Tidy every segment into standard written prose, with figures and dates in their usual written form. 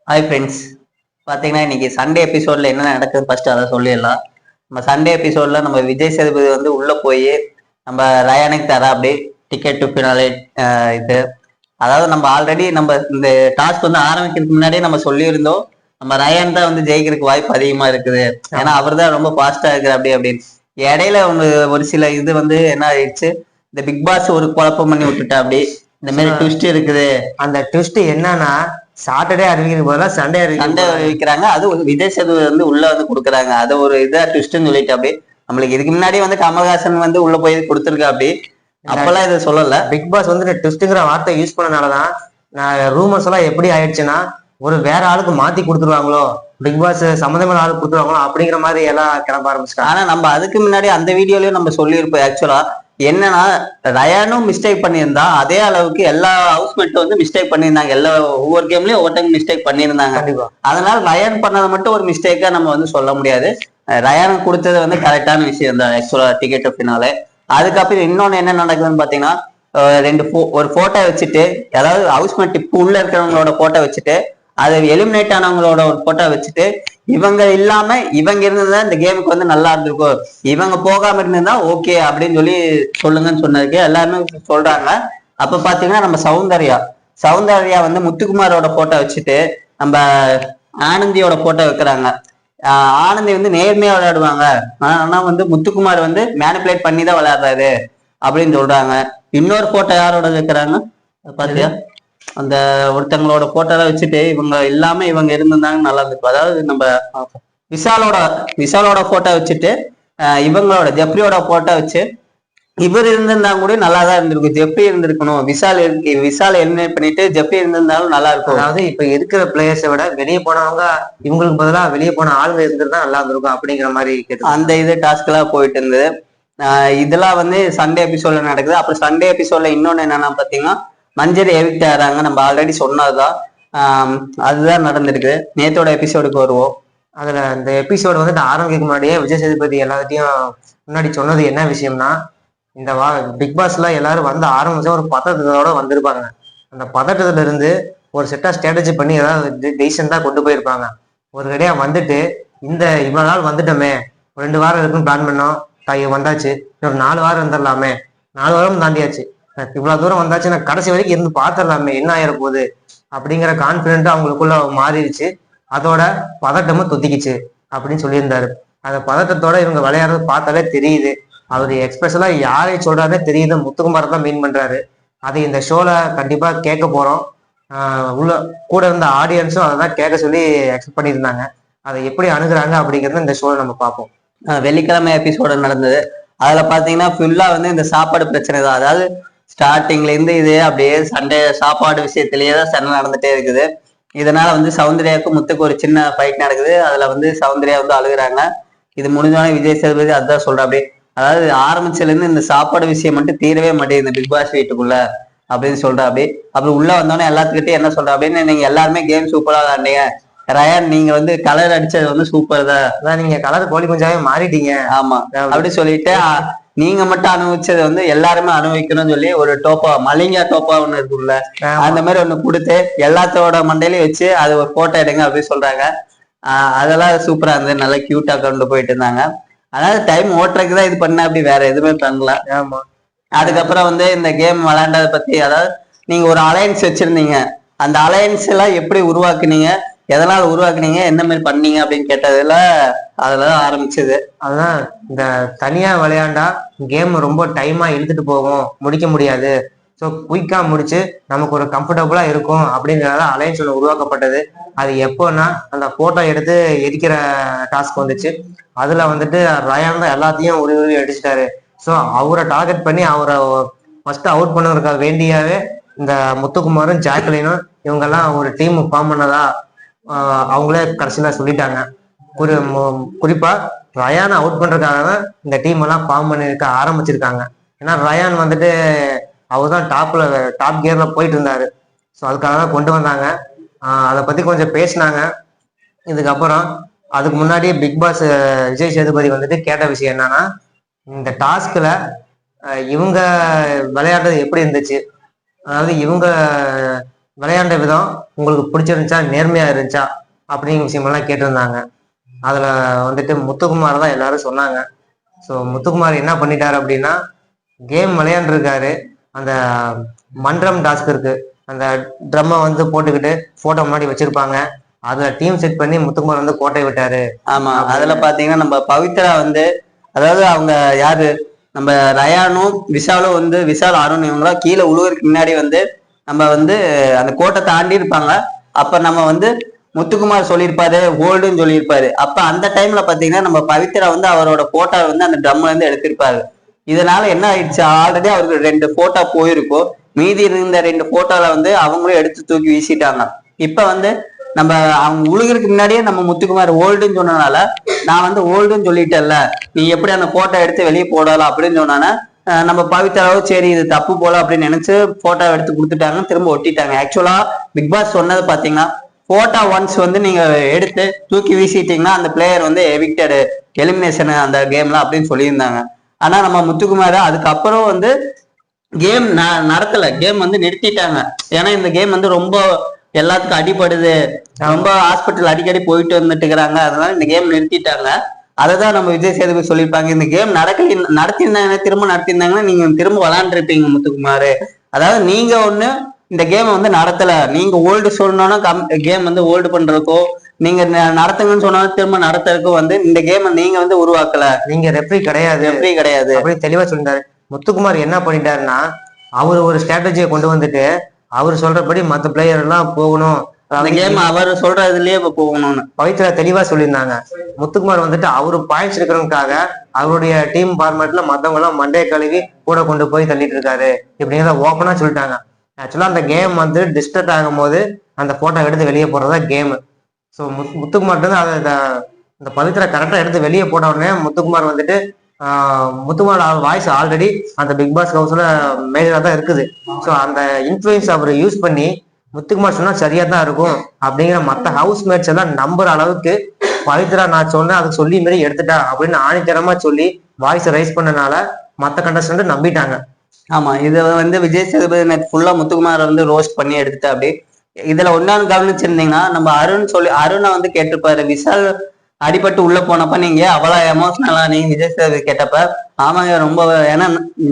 Hi friends. பார்த்தீங்கன்னா இன்னைக்கு Sunday எபிசோட்ல என்ன நடக்குது ஃபர்ஸ்ட் அதை சொல்லிடலாம். நம்ம சண்டே எபிசோட்ல நம்ம விஜய் சேதுபதி வந்து உள்ள போய் நம்ம ரயானுக்கு தர அப்படியே டிக்கெட் டு ஃபினாலே. இது அதாவது நம்ம ஆல்ரெடி நம்ம இந்த டாஸ்க் வந்து ஆரம்பிக்கிறதுக்கு முன்னாடியே நம்ம சொல்லியிருந்தோம், நம்ம ரயான் தான் வந்து ஜெயிக்கிறதுக்கு வாய்ப்பு அதிகமா இருக்குது. ஏன்னா அவர் தான் ரொம்ப ஃபாஸ்டா இருக்கிற அப்படி அப்படின்னு. இடையில ஒரு சில இது வந்து என்ன ஆயிடுச்சு, இந்த பிக் பாஸ் ஒரு குழப்பம் பண்ணி விட்டுட்டா அப்படி. இந்த மாதிரி ட்விஸ்ட் இருக்குது. அந்த ட்விஸ்ட் என்னன்னா சாட்டர்டே அறிவிக்கிறது போல சண்டே அறிவிக்கிறாங்க. அது ஒரு விஜய் சேதுபதி வந்து உள்ள வந்து கொடுக்குறாங்க. அது ஒரு இதா ட்விஸ்ட்னு சொல்லிட்டு அப்படி. நம்மளுக்கு இதுக்கு முன்னாடி வந்து கமல்ஹாசன் வந்து உள்ள போய் கொடுத்துருக்கா அப்படி. அப்பெல்லாம் இதை சொல்லல. பிக் பாஸ் வந்து ட்விஸ்ட்ங்கிற வார்த்தை யூஸ் பண்ணனாலதான் நான் ரூமர்ஸ் எல்லாம் எப்படி ஆயிடுச்சுன்னா ஒரு வேற ஆளுக்கு மாத்தி கொடுத்துருவாங்களோ, பிக் பாஸ் சம்மந்தமான ஆளுக்கு கொடுத்துருவாங்களோ அப்படிங்கிற மாதிரி எல்லாம் கிளம்ப ஆரம்பிச்சிட்டாங்க. ஆனா நம்ம அதுக்கு முன்னாடி அந்த வீடியோலயும் நம்ம சொல்லியிருப்போம். ஆக்சுவலா என்னன்னா ரயானும் மிஸ்டேக் பண்ணியிருந்தா அதே அளவுக்கு எல்லா ஹவுஸ்மேட்டும் வந்து மிஸ்டேக் பண்ணியிருந்தாங்க. எல்லா ஒவ்வொரு கேம்லயும் ஒவ்வொரு டைம் மிஸ்டேக் பண்ணியிருந்தாங்க. அதனால ரயான் பண்ணதை மட்டும் ஒரு மிஸ்டேக்கா நம்ம வந்து சொல்ல முடியாது. ரயானுக்கு கொடுத்தது வந்து கரெக்டான விஷயம் தான் ஆக்சுவலா டிக்கெட் பின்னாலே. அதுக்கப்புறம் இன்னொன்னு என்ன நடக்குதுன்னு பாத்தீங்கன்னா, ஒரு போட்டோ வச்சுட்டு, அதாவது ஹவுஸ்மேட் இப்போ உள்ள இருக்கிறவங்களோட போட்டோ வச்சுட்டு, அது எலிமினேட் ஆனவங்களோட ஒரு போட்டோ வச்சுட்டு, இவங்க இல்லாம இவங்க இருந்ததுதான் இந்த கேமுக்கு வந்து நல்லா இருந்திருக்கும், இவங்க போகாம இருந்திருந்தா ஓகே அப்படின்னு சொல்லி சொல்லுங்கன்னு சொன்னதுக்கு எல்லாருமே சொல்றாங்க. அப்ப பாத்தீங்கன்னா நம்ம சௌந்தர்யா வந்து முத்துக்குமாரோட போட்டோ வச்சுட்டு நம்ம ஆனந்தியோட போட்டோ வைக்கிறாங்க. ஆனந்தி வந்து நேர்மையா விளையாடுவாங்க, ஆனா வந்து முத்துக்குமார் வந்து மேனிபுலேட் பண்ணி தான் விளையாடுறாரு அப்படின்னு சொல்றாங்க. இன்னொரு போட்டோ யாரோட வைக்கிறாங்க பாத்தியா, அந்த ஒருத்தங்களோட போட்டோலாம் வச்சுட்டு இவங்க இல்லாம இவங்க இருந்திருந்தாங்க நல்லா இருந்திருக்கும். அதாவது நம்ம விஷாலோட போட்டோ வச்சுட்டு இவங்களோட ஜெப்ரியோட போட்டோ வச்சு இவர் இருந்திருந்தா கூட நல்லா தான் இருந்திருக்கும். ஜெப்ரி இருந்திருக்கணும். விஷால் எலிமினேட் பண்ணிட்டு ஜெப்ரி இருந்திருந்தாலும் நல்லா இருக்கும். அதாவது இப்ப இருக்கிற பிளேயர்ஸை விட வெளியே போனவங்க இவங்களுக்கு பதிலாக வெளியே போன ஆளுங்க இருந்திருந்தா நல்லா இருந்திருக்கும் அப்படிங்கிற மாதிரி அந்த இது டாஸ்க் எல்லாம் போயிட்டு இருந்தது. இதெல்லாம் வந்து சண்டே எபிசோட்ல நடக்குது. அப்புறம் சண்டே எபிசோட்ல இன்னொன்னு என்னன்னா பாத்தீங்கன்னா, மஞ்சள் எவிக்ட் ஆறாங்க. நம்ம ஆல்ரெடி சொன்னதுதான். அதுதான் நடந்திருக்கு. நேத்தோட எபிசோடுக்கு வருவோம். அதுல இந்த எபிசோடு வந்து ஆரம்பிக்க முன்னாடியே விஜய் சேதுபதி எல்லாத்தையும் முன்னாடி சொன்னது என்ன விஷயம்னா, இந்த பிக் பாஸ்ல எல்லாரும் வந்து ஆரம்பிச்சா ஒரு பதட்டத்தோட வந்திருப்பாங்க. அந்த பதட்டத்துல இருந்து ஒரு செட்டா ஸ்ட்ராட்டஜி பண்ணி ஏதாவது டெசிஷன் தான் கொண்டு போயிருப்பாங்க. ஒரு கடையா வந்துட்டு இந்த இவ்வளவு நாள் வந்துட்டோமே, 2 வாரம் இருக்குன்னு பிளான் பண்ணோம், வந்தாச்சு, ஒரு 4 வாரம் வந்துடலாமே, 4 வாரம் தாண்டியாச்சு, இவ்வளவு தூரம் வந்தாச்சு, நான் கடைசி வரைக்கும் இருந்து பார்த்துடலாமே என்ன ஆயிர போகுது அப்படிங்கிற கான்பிடென்ட் அவங்களுக்குள்ள மாறிடுச்சு. அதோட பதட்டமும் தொத்திக்குச்சு அப்படின்னு சொல்லியிருந்தாரு. அந்த பதட்டத்தோட இவங்க விளையாடுறது பார்த்தாலே தெரியுது. அவரு எக்ஸ்பிரஷலா யாரை சொல்றாருன்னே தெரியுது. முத்துக்குமார் தான் மீன் பண்றாரு. அதை இந்த ஷோல கண்டிப்பா கேட்க போறோம். உள்ள கூட இருந்த ஆடியன்ஸும் அதை தான் கேட்க சொல்லி எக்ஸ்பெக்ட் பண்ணியிருந்தாங்க. அதை எப்படி அணுகுறாங்க அப்படிங்கிறத இந்த ஷோல நம்ம பார்ப்போம். வெள்ளிக்கிழமை எபிசோட நடந்தது. அதுல பாத்தீங்கன்னா ஃபுல்லா வந்து இந்த சாப்பாடு பிரச்சனை தான். அதாவது ஸ்டார்டிங்ல இருந்து இது அப்படியே சண்டே சாப்பாடு விஷயத்திலேயே தான் சண்டை நடந்துட்டே இருக்குது. இதனால வந்து சௌந்தர்யாவுக்கும் முத்துக்கு ஒரு சின்ன ஃபைட் நடக்குது. அதுல வந்து சௌந்தர்யா வந்து அழுகுறாங்க. இது முடிஞ்சோடனே விஜய் சேதுபதி அதுதான் சொல்ற அப்படி. அதாவது ஆரம்பிச்சதுல இருந்து இந்த சாப்பாடு விஷயம் மட்டும் தீரவே மாட்டேங்குது இந்த பிக் பாஸ் வீட்டுக்குள்ள அப்படின்னு சொல்ற அப்படி. அப்புறம் உள்ள வந்தோடனே எல்லாத்துக்கிட்டே என்ன சொல்ற அப்படின்னு, நீங்க எல்லாருமே கேம் சூப்பரா விளாண்டீங்க, ரயான் நீங்க வந்து கலர் அடிச்சது வந்து சூப்பர் தான், நீங்க கலர் கோழி குஞ்சாவே மாறிட்டீங்க, ஆமா அப்படி சொல்லிட்டு நீங்க மட்டும் அனுபவிச்சது வந்து எல்லாருமே அனுபவிக்கணும்னு சொல்லி ஒரு டோப்பா, மலிங்கா டோப்பா ஒண்ணு இருக்குல்ல, அந்த மாதிரி ஒண்ணு கொடுத்து எல்லாத்தோட மண்டையிலையும் வச்சு அது ஒரு போட்டோ எடுங்க அப்படின்னு சொல்றாங்க. அதெல்லாம் சூப்பரா இருந்தது. நல்லா கியூட்டா கொண்டு போயிட்டு இருந்தாங்க. அதாவது டைம் ஓட்டுறதுக்கு தான் இது பண்ண, அப்படி வேற எதுவுமே பண்ணல. ஆமா. அதுக்கப்புறம் வந்து இந்த கேம் விளையாண்டதை பத்தி, அதாவது நீங்க ஒரு அலையன்ஸ் வச்சிருந்தீங்க, அந்த அலையன்ஸ் எல்லாம் எப்படி உருவாக்குனீங்க, எதனால உருவாக்குனீங்க, என்ன மாதிரி பண்ணீங்க அப்படின்னு கேட்டதுல அதுலதான் ஆரம்பிச்சது. அதுதான் இந்த தனியா விளையாண்டா கேம் ரொம்ப டைமா இழுத்துட்டு போகும், முடிக்க முடியாது, ஸோ குயிக்கா முடிச்சு நமக்கு ஒரு கம்ஃபர்டபுளா இருக்கும் அப்படிங்கிறத அலையன்ஸ் ஒன்று உருவாக்கப்பட்டது. அது எப்போன்னா அந்த போட்டோ எடுத்து எரிக்கிற டாஸ்க் வந்துச்சு. அதுல வந்துட்டு ரயான் தான் எல்லாத்தையும் உருவி அடிச்சிட்டாரு. ஸோ அவரை டார்கெட் பண்ணி அவரை ஃபர்ஸ்ட் அவுட் பண்ணுறதுக்காக வேண்டியாவே இந்த முத்துக்குமாரும் ஜாக்லினும் இவங்கெல்லாம் ஒரு டீம் ஃபார்ம் பண்ணதா அவங்களே கடைசியில சொல்லிட்டாங்க. குறிப்பா ரயானை அவுட் பண்றதுக்காக தான் இந்த டீம் எல்லாம் ஃபார்ம் பண்ணிருக்க ஆரம்பிச்சிருக்காங்க. ஏன்னா ரயான் வந்துட்டு அவர் தான் டாப் கியர்ல போயிட்டு இருந்தாரு. ஸோ அதுக்காக தான் கொண்டு வந்தாங்க. அதை பத்தி கொஞ்சம் பேசினாங்க. இதுக்கப்புறம் அதுக்கு முன்னாடியே பிக் பாஸ் விஜய் சேதுபதி வந்துட்டு கேட்ட விஷயம் என்னன்னா, இந்த டாஸ்க்ல இவங்க விளையாடுறது எப்படி இருந்துச்சு, அதாவது இவங்க விளையாண்ட விதம் உங்களுக்கு பிடிச்சிருந்துச்சா, நேர்மையா இருந்துச்சா அப்படிங்கிற விஷயமெல்லாம் கேட்டிருந்தாங்க. அதுல வந்துட்டு முத்துக்குமார் தான் எல்லாரும் சொன்னாங்க. ஸோ முத்துக்குமார் என்ன பண்ணிட்டாரு அப்படின்னா, கேம் விளையாண்டுருக்காரு. அந்த மன்றம் டாஸ்க் இருக்கு, அந்த ட்ரம்மை வந்து போட்டுக்கிட்டு போட்டோ முன்னாடி வச்சிருப்பாங்க, அதுல டீம் செட் பண்ணி முத்துக்குமார் வந்து கோட்டை விட்டாரு. ஆமா, அதுல பாத்தீங்கன்னா நம்ம பவித்ரா வந்து, அதாவது அவங்க யாரு, நம்ம ரயானும் விஷாலும் வந்து, விஷால் அருண் இவங்களாம் கீழே உழுவதுக்கு முன்னாடி வந்து நம்ம வந்து அந்த கோட்டை தாண்டி இருப்பாங்க. அப்ப நம்ம வந்து முத்துக்குமார் சொல்லியிருப்பாரு ஹோல்டுன்னு சொல்லியிருப்பாரு. அப்ப அந்த டைம்ல பாத்தீங்கன்னா நம்ம பவித்ரா வந்து அவரோட போட்டோ வந்து அந்த ட்ரம்ல இருந்து எடுத்திருப்பாரு. இதனால என்ன ஆயிடுச்சு, ஆல்ரெடி அவருக்கு 2 போட்டோ போயிருக்கும், மீதி இருந்த 2 போட்டோல வந்து அவங்களும் எடுத்து தூக்கி வீசிட்டாங்க. இப்ப வந்து நம்ம அவங்க உழுகிறதுக்கு முன்னாடியே நம்ம முத்துக்குமார் ஓல்டுன்னு சொன்னனால, நான் வந்து ஓல்டுன்னு சொல்லிட்டேன்ல, நீ எப்படி அந்த போட்டோ எடுத்து வெளியே போடலாம் அப்படின்னு சொன்னானே, நம்ம பவித்ராவோ சரி இது தப்பு போல அப்படின்னு நினைச்சு போட்டோ எடுத்து கொடுத்துட்டாங்க, திரும்ப ஒட்டிட்டாங்க. ஆக்சுவலா பிக் பாஸ் சொன்னது பாத்தீங்கன்னா, போட்டோ ஒன்ஸ் வந்து நீங்க எடுத்து தூக்கி வீசிட்டீங்கன்னா அந்த பிளேயர் வந்து எவிக்டடு, எலிமினேஷன் அந்த கேம்ல அப்படின்னு சொல்லியிருந்தாங்க. ஆனா நம்ம முத்துக்குமார் அதுக்கப்புறம் வந்து கேம் நடத்தல, கேம் வந்து நிறுத்திட்டாங்க. ஏன்னா இந்த கேம் வந்து ரொம்ப எல்லாத்துக்கும் அடிபடுது, ரொம்ப ஹாஸ்பிட்டல் அடிக்கடி போயிட்டு வந்துட்டு இருக்கிறாங்க, அதனால இந்த கேம் நிறுத்திட்டாங்க. அததான் நம்ம விஜய் சேதுபதி சொல்லியிருப்பாங்க, இந்த கேம் நடத்திருந்தாங்கன்னா, திரும்ப நடத்திருந்தாங்கன்னா நீங்க திரும்ப விளாண்டுருப்பீங்க முத்துக்குமார். அதாவது நீங்க ஒண்ணு இந்த கேமை வந்து நடத்தல, நீங்க ஓல்டு சொல்லணும்னா கேம் வந்து ஓல்டு பண்றதுக்கோ, நீங்க நடத்துங்கன்னு சொன்னா திரும்ப நடத்துறதுக்கோ வந்து இந்த கேமை நீங்க வந்து உருவாக்கல, நீங்க ரெஃப்ரி கிடையாது, ரெஃப்ரி கிடையாது அப்படி தெளிவா சொல்லிட்டாரு. முத்துக்குமார் என்ன பண்ணிட்டாருன்னா, அவர் ஒரு ஸ்ட்ராட்டஜியை கொண்டு வந்துட்டு அவர் சொல்றபடி மற்ற பிளேயர் எல்லாம் போகணும், அந்த கேம் அவர் சொல்றதுலயே போகணும்னு பவித்ரா தெளிவா சொல்லியிருந்தாங்க. முத்துக்குமார் வந்துட்டு அவரு பாயிண்ட்ஸ் இருக்கிறதுக்காக அவருடைய டீம் ஃபார்மேட்ல மத்தவங்க எல்லாம் மண்டையை கழுவி கூட கொண்டு போய் தள்ளிட்டு இருக்காரு இப்படிங்கிறத ஓப்பனா சொல்லிட்டாங்க. ஆக்சுவலா அந்த கேம் வந்து டிஸ்டர்ட் ஆகும் போது அந்த போட்டோ எடுத்து வெளியே போடுறதா கேம். ஸோ முத்துக்குமார் வந்து அதை இந்த பவித்ரா கரெக்டா எடுத்து வெளியே போட்ட உடனே முத்துக்குமார் வந்துட்டு முத்துக்குமார் வாய்ஸ் ஆல்ரெடி அந்த பிக் பாஸ் ஹவுஸ்ல மேஜரா தான் இருக்குது. ஸோ அந்த இன்ஃபுளுன்ஸ் அவர் யூஸ் பண்ணி முத்துக்குமார் சொன்னா சரியா தான் இருக்கும் அப்படிங்கிற மற்ற ஹவுஸ் மேட்ஸ் எல்லாம் நம்புற அளவுக்கு பவித்ரா நான் சொன்னேன் அதுக்கு சொல்லி மாரி எடுத்துட்டா அப்படின்னு ஆணித்தரமா சொல்லி வாய்ஸ் ரைஸ் பண்ணனால மற்ற கண்டஸ்டன்ட் நம்பிட்டாங்க. ஆமா, இது வந்து விஜய் சேதுபதி நேற்று ஃபுல்லா முத்துக்குமார் வந்து ரோஸ்ட் பண்ணி எடுத்துட்டு அப்படி. இதுல ஒன்னான்னு கவனிச்சிருந்தீங்கன்னா, நம்ம அருணை வந்து கேட்டிருப்பாரு, விஷால் அடிபட்டு உள்ள போனப்ப நீங்க அவ்வளவு எமோஷனலா நீங்க விஜய் சேதுபதி கேட்டப்ப, ஆமாங்க ரொம்ப, ஏன்னா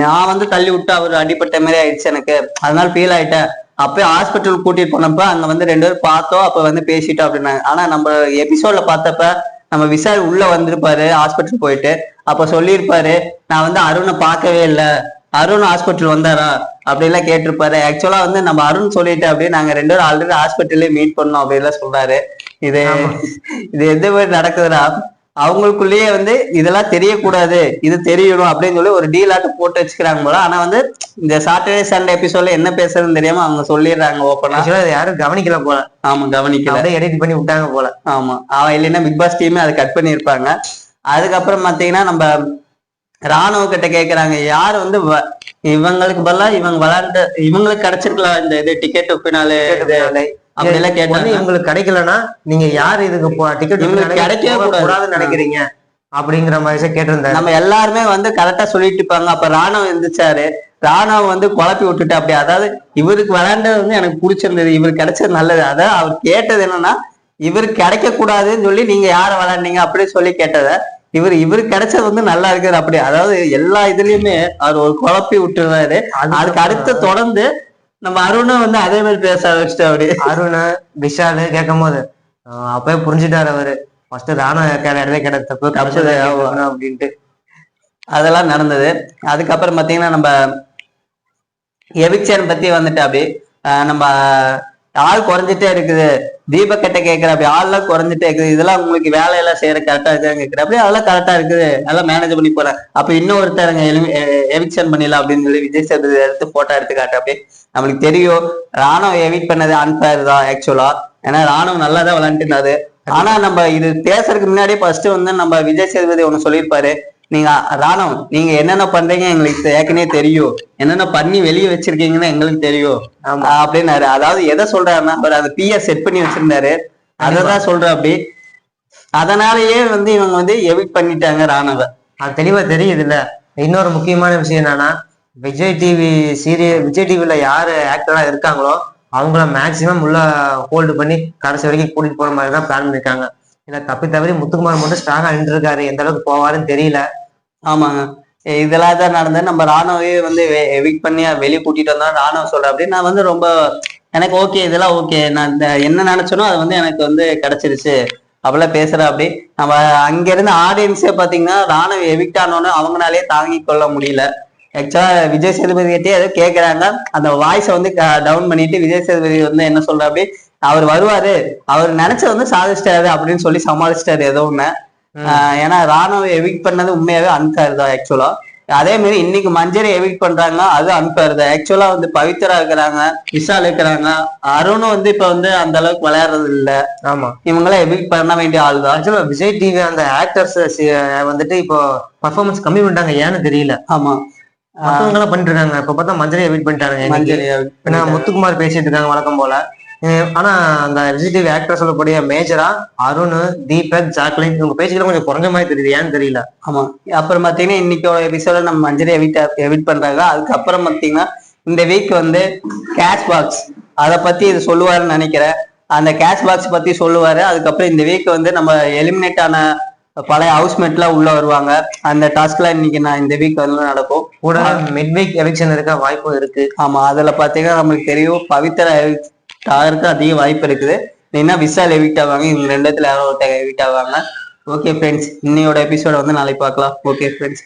நான் வந்து தள்ளி விட்டு அவர் அடிபட்ட மாதிரி ஆயிடுச்சு எனக்கு, அதனால ஃபீல் ஆயிட்டேன். அப்பயே ஹாஸ்பிட்டல் கூட்டிட்டு போனப்ப அங்க வந்து 2 பேரும் பார்த்தோம், அப்ப வந்து பேசிட்டோம் அப்படின்னாங்க. ஆனா நம்ம எபிசோட்ல பார்த்தப்ப நம்ம விஷால் உள்ள வந்திருப்பாரு ஹாஸ்பிட்டல் போயிட்டு, அப்ப சொல்லியிருப்பாரு நான் வந்து அருணை பார்க்கவே இல்லை, அருண் ஹாஸ்பிட்டல் வந்தாரா அப்படின்லாம் கேட்டிருப்பாரு. ஆக்சுவலா வந்து நம்ம அருண் சொல்லிட்டு அப்படியே நாங்க 2 பேரும் ஆல்ரெடி ஹாஸ்பிட்டல்லே மீட் பண்ணோம் அப்படின்லாம் சொல்றாரு. இது இது எந்த மாதிரி நடக்குதுன்னா, அவங்களுக்குள்ளேயே வந்து இதெல்லாம் தெரியக்கூடாது, இது தெரியணும் அப்படின்னு சொல்லி ஒரு டீல் ஆட்டு போட்டு வச்சுக்கிறாங்க போல. ஆனா வந்து இந்த சாட்டர்டே சண்டே எபிசோட்ல என்ன பேசுறதுன்னு தெரியாம அவங்க சொல்லிடுறாங்க ஓப்பனா. யாரும் கவனிக்கல போல. ஆமா, கவனிக்கல, எடிட் பண்ணி விட்டாங்க போல. ஆமா, அவன் இல்லைன்னா பிக் பாஸ் டீமே அதை கட் பண்ணியிருப்பாங்க. அதுக்கப்புறம் பாத்தீங்கன்னா நம்ம ராணுவ கிட்ட கேக்குறாங்க, யாரு வந்து இவங்களுக்கு பதிலா இவங்க விளையாண்டு இவங்களுக்கு கிடைச்சிருக்கலாம் இந்த இது டிக்கெட் பின்னாலே அப்படிலாம் கேட்டாங்க. இவங்களுக்கு கிடைக்கலன்னா நீங்க யாரு இதுக்கு டிக்கெட் கிடைக்கவே கூடாதுன்னு நினைக்கிறீங்க அப்படிங்கிற மாதிரி கேட்டிருந்தாங்க. நம்ம எல்லாருமே வந்து கரெக்டா சொல்லிட்டு இருப்பாங்க. அப்ப ராணுவம் இருந்துச்சாரு, ராணுவம் வந்து குழப்பி விட்டுட்டு அப்படி, அதாவது இவருக்கு விளையாண்டது வந்து எனக்கு பிடிச்சிருந்தது, இவருக்கு கிடைச்சது நல்லது. அதாவது அவர் கேட்டது என்னன்னா, இவருக்கு கிடைக்க கூடாதுன்னு சொல்லி நீங்க யார விளையாண்டீங்க அப்படின்னு சொல்லி கேட்டத, இவருக்கு கிடைச்சது வந்து நல்லா இருக்குது அப்படி. அதாவது எல்லா இதுலயுமே அவர் ஒரு குழப்பி விட்டுறாரு. அதுக்கு அடுத்து தொடர்ந்து நம்ம அருணை வந்து அதே மாதிரி பேச ஆரம்பிச்சுட்டு அப்படி. அருண் விஷாலு கேட்கும் போது அப்பவே புரிஞ்சுட்டாரு அவரு, ஃபர்ஸ்ட் ராணுவ இடத்துல கேட்ட தப்பு கிடைச்சது அப்படின்ட்டு. அதெல்லாம் நடந்தது. அதுக்கப்புறம் பாத்தீங்கன்னா நம்ம எவிக்ஷன் பத்தி வந்துட்டு அப்படி நம்ம ஆள் குறைஞ்சிட்டே இருக்குது, தீபக் கிட்ட கேட்கிற அப்படி ஆள்லாம் குறைஞ்சிட்டே இருக்குது, இதெல்லாம் உங்களுக்கு வேலையெல்லாம் செய்யற கரெக்டா இருக்கான்னு கேட்கிற அப்படி, அதெல்லாம் கரெக்டா இருக்குது, அதெல்லாம் மேனேஜ் பண்ணி போறேன். அப்ப இன்னொருத்தருங்க எவிக்ஷன் பண்ணிடலாம் அப்படின்னு சொல்லி விஜய் சேதுபதி எடுத்து போட்டோ எடுத்து காட்டு அப்படி. நம்மளுக்கு தெரியும் ராணுவ எவிட் பண்ணது அன்பேர் தான் ஆக்சுவலா, ஏன்னா ராணுவம் நல்லா தான் விளையாண்டுனாரு. ஆனா நம்ம இது பேசுறதுக்கு முன்னாடியே ஃபர்ஸ்ட் வந்து நம்ம விஜய் சேதுபதி ஒண்ணு சொல்லியிருப்பாரு, நீங்க ராணுவம் நீங்க என்னென்ன பண்றீங்க எங்களுக்கு ஏற்கனவே தெரியும், என்னென்ன பண்ணி வெளியே வச்சிருக்கீங்கன்னு எங்களுக்கு தெரியும் அப்படின்னாரு. அதாவது எதை சொல்றாருன்னா, அவர் அதை பிஆர் செட் பண்ணி வச்சிருந்தாரு, அததான் சொல்ற அப்படி. அதனாலயே வந்து இவங்க வந்து எவிட் பண்ணிட்டாங்க ராணுவ. அது தெளிவா தெரியுது இல்ல. இன்னொரு முக்கியமான விஷயம் என்னன்னா, விஜய் டிவி விஜய் டிவில யாரு ஆக்டரா இருக்காங்களோ அவங்கள மேக்சிமம் உள்ள ஹோல்டு பண்ணி கடைசி வரைக்கும் கூட்டிட்டு போற மாதிரி தான் பிளான் பண்ணிருக்காங்க. இல்ல தவறி முத்துக்குமார் மட்டும் ஸ்ட்ராங்கா நின்று இருக்காரு, எந்த அளவுக்கு போவாருன்னு தெரியல. ஆமாங்க, இதெல்லாம் தான் நடந்தது. நம்ம ராணுவே வந்து எவிக் பண்ணி வெளியே கூட்டிட்டு வந்தா ராணுவ சொல்ற அப்படி நான் வந்து ரொம்ப எனக்கு ஓகே, இதெல்லாம் ஓகே, நான் இந்த என்ன நினைச்சனோ அது வந்து எனக்கு வந்து கிடைச்சிருச்சு அப்படிலாம் பேசுற அப்படி. நம்ம அங்க இருந்த ஆடியன்ஸே பாத்தீங்கன்னா ராணுவ எவிக்ட் ஆனோன்னு அவங்களாலே தாங்கி கொள்ள முடியல. ஆக்சுவலா விஜய் சேதுபதி கிட்டே ஏதோ கேக்குறாங்க, அந்த வாய்ஸை வந்து டவுன் பண்ணிட்டு விஜய் சேதுபதி வந்து என்ன சொல்ற அப்படி, அவர் வருவாரு, அவர் நினைச்ச வந்து சாதிச்சிட்டாரு அப்படின்னு சொல்லி சமாளிச்சிட்டாரு ஏதோ ஒண்ணு. ஏன்னா ராணுவ எவிக்ட் பண்ணது உண்மையாவே அன்ஃபேர் தான் ஆக்சுவலா. அதே மாதிரி இன்னைக்கு மஞ்சரி எவிக்ட் பண்றாங்க, அது அன்ஃபேர் தான் ஆக்சுவலா. வந்து பவித்ரா இருக்கிறாங்க, விஷால் இருக்கிறாங்க, அருணும் வந்து இப்ப வந்து அந்த அளவுக்கு விளையாடுறது இல்ல. ஆமா, இவங்களாம் எவிக்ட் பண்ண வேண்டிய ஆள் தான். ஆக்சுவலா விஜய் டிவி அந்த ஆக்டர்ஸ் வந்துட்டு இப்போ பர்ஃபார்மன்ஸ் கம்மி பண்ணிட்டாங்க, ஏன்னு தெரியல. ஆமா, மத்தவங்க எல்லாம் பண்ணிட்டு இருக்காங்க. இப்ப பார்த்தா மஞ்சரி எவிக்ட் பண்ணிட்டாங்க. முத்துக்குமார் பேசிட்டு இருக்காங்க வழக்கம் போல. ஆனா அந்த விஜய் டிவி ஆக்டர் சொல்லக்கூடிய மேஜரா அருண், தீபக், ஜாக்லின் இவங்க பேசிக்கலாம் கொஞ்சம் குறைஞ்ச மாதிரி தெரியுது, ஏன்னு தெரியல. ஆமா, அப்புறம் பாத்தீங்கன்னா இன்னைக்கு எபிசோட நம்ம மஞ்சரி எவிட் பண்றாங்க. அதுக்கப்புறம் பாத்தீங்கன்னா இந்த வீக் வந்து கேஷ் பாக்ஸ் அதை பத்தி இது சொல்லுவாருன்னு நினைக்கிறேன். அந்த கேஷ் பாக்ஸ் பத்தி சொல்லுவாரு. அதுக்கப்புறம் இந்த வீக் வந்து நம்ம எலிமினேட் ஆன பழைய ஹவுஸ்மேட்லாம் உள்ள வருவாங்க. அந்த டாஸ்க்லாம் இன்னைக்கு நான் இந்த வீக் வந்து நடக்கும். கூட மிட் வீக் எவிக்ஷன் இருக்க வாய்ப்பும் இருக்கு. ஆமா, அதுல பாத்தீங்கன்னா நம்மளுக்கு தெரியும் பவித்ரா ஆகிறதுக்கு அதிக வாய்ப்பு இருக்குது. இல்லைன்னா விஷால் எவிக்ட் ஆவாங்க. இவங்க ரெண்டு இடத்துல யாரோ ஒருத்தர் எவிக்ட் ஆவாங்க. ஓகே ஃப்ரெண்ட்ஸ், இன்னையோட எபிசோட வந்து நாளைக்கு பார்க்கலாம். Okay friends.